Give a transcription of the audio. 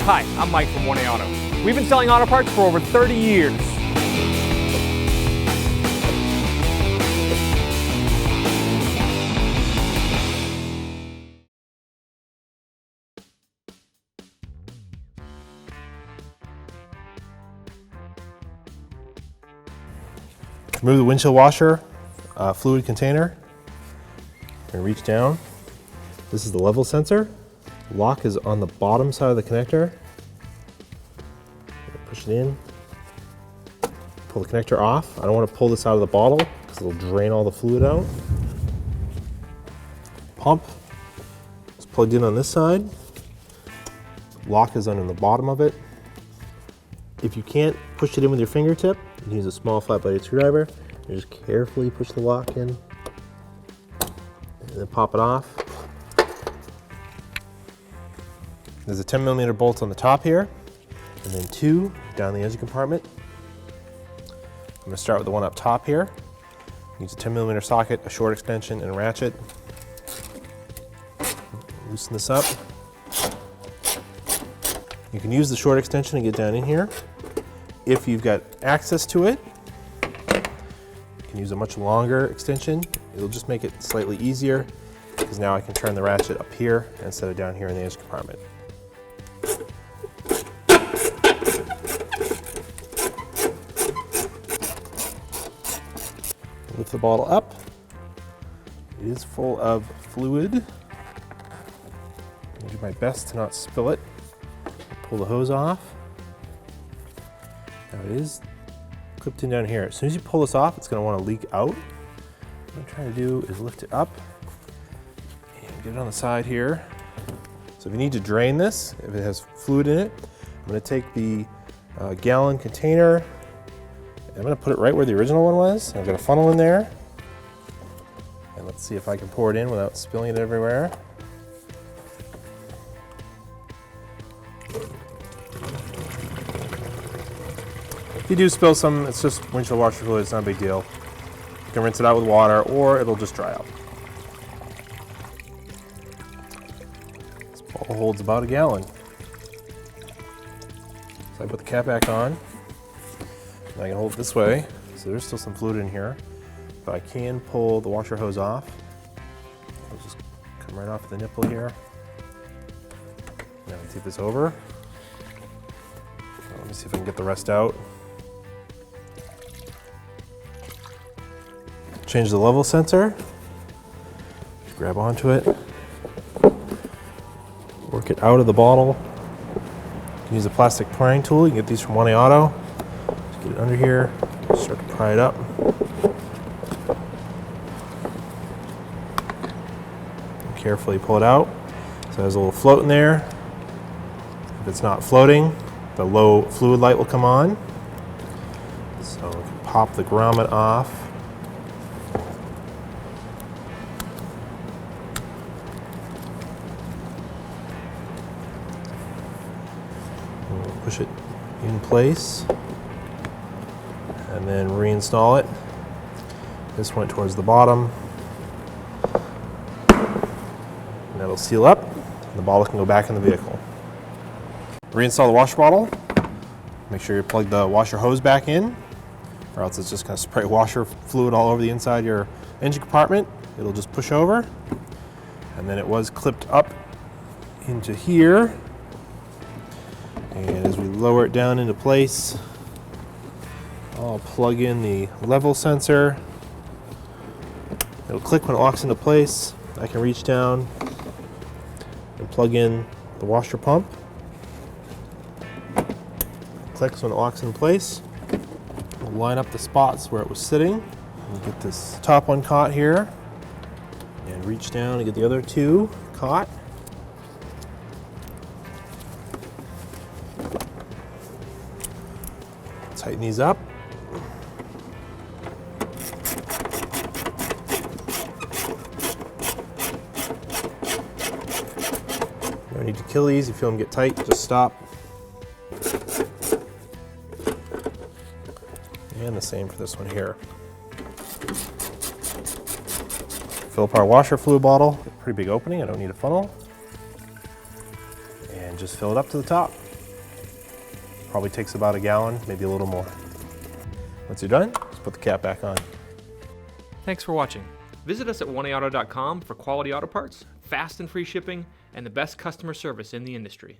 Hi, I'm Mike from 1A Auto. We've been selling auto parts for over 30 years. Remove the windshield washer fluid container and reach down. This is the level sensor. Lock is on the bottom side of the connector. Push it in. Pull the connector off. I don't want to pull this out of the bottle because it'll drain all the fluid out. Pump is plugged in on this side. Lock is on the bottom of it. If you can't push it in with your fingertip, you can use a small flat-bladed screwdriver. You just carefully push the lock in and then pop it off. There's a 10mm bolt on the top here, and then 2 down the engine compartment. I'm going to start with the one up top here. Use a 10mm socket, a short extension, and a ratchet. Loosen this up. You can use the short extension to get down in here. If you've got access to it, you can use a much longer extension. It'll just make it slightly easier because now I can turn the ratchet up here instead of down here in the engine compartment. Lift the bottle up. It is full of fluid. I'll do my best to not spill it. Pull the hose off. Now it is clipped in down here. As soon as you pull this off, it's going to want to leak out. What I'm trying to do is lift it up and get it on the side here. So if you need to drain this, if it has fluid in it, I'm going to take the gallon container. I'm going to put it right where the original one was. I've got a funnel in there. And let's see if I can pour it in without spilling it everywhere. If you do spill some, it's just windshield washer fluid, it's not a big deal. You can rinse it out with water or it'll just dry out. This bottle holds about a gallon. So I put the cap back on. And I can hold it this way, so there's still some fluid in here. But I can pull the washer hose off. It'll just come right off the nipple here. Now I'll take this over. Let me see if I can get the rest out. Change the level sensor. Just grab onto it. Work it out of the bottle. You can use a plastic prying tool. You can get these from 1A Auto. Just get it under here. Start to pry it up. And carefully pull it out. So there's a little float in there. If it's not floating, the low fluid light will come on. So we can pop the grommet off. Push it in place and then reinstall it. This went towards the bottom. And that'll seal up and the bottle can go back in the vehicle. Reinstall the washer bottle. Make sure you plug the washer hose back in or else it's just going to spray washer fluid all over the inside of your engine compartment. It'll just push over. And then it was clipped up into here. And as we lower it down into place, I'll plug in the level sensor. It'll click when it locks into place. I can reach down and plug in the washer pump. Clicks when it locks in place. We'll line up the spots where it was sitting. We'll get this top one caught here and reach down and get the other 2 caught. Tighten these up. No need to kill these. If you feel them get tight, just stop. And the same for this one here. Fill up our washer fluid bottle. Pretty big opening. I don't need a funnel. And just fill it up to the top. Probably takes about a gallon, maybe a little more. Once you're done, just put the cap back on. Thanks for watching. Visit us at oneauto.com for quality auto parts, fast and free shipping, and the best customer service in the industry.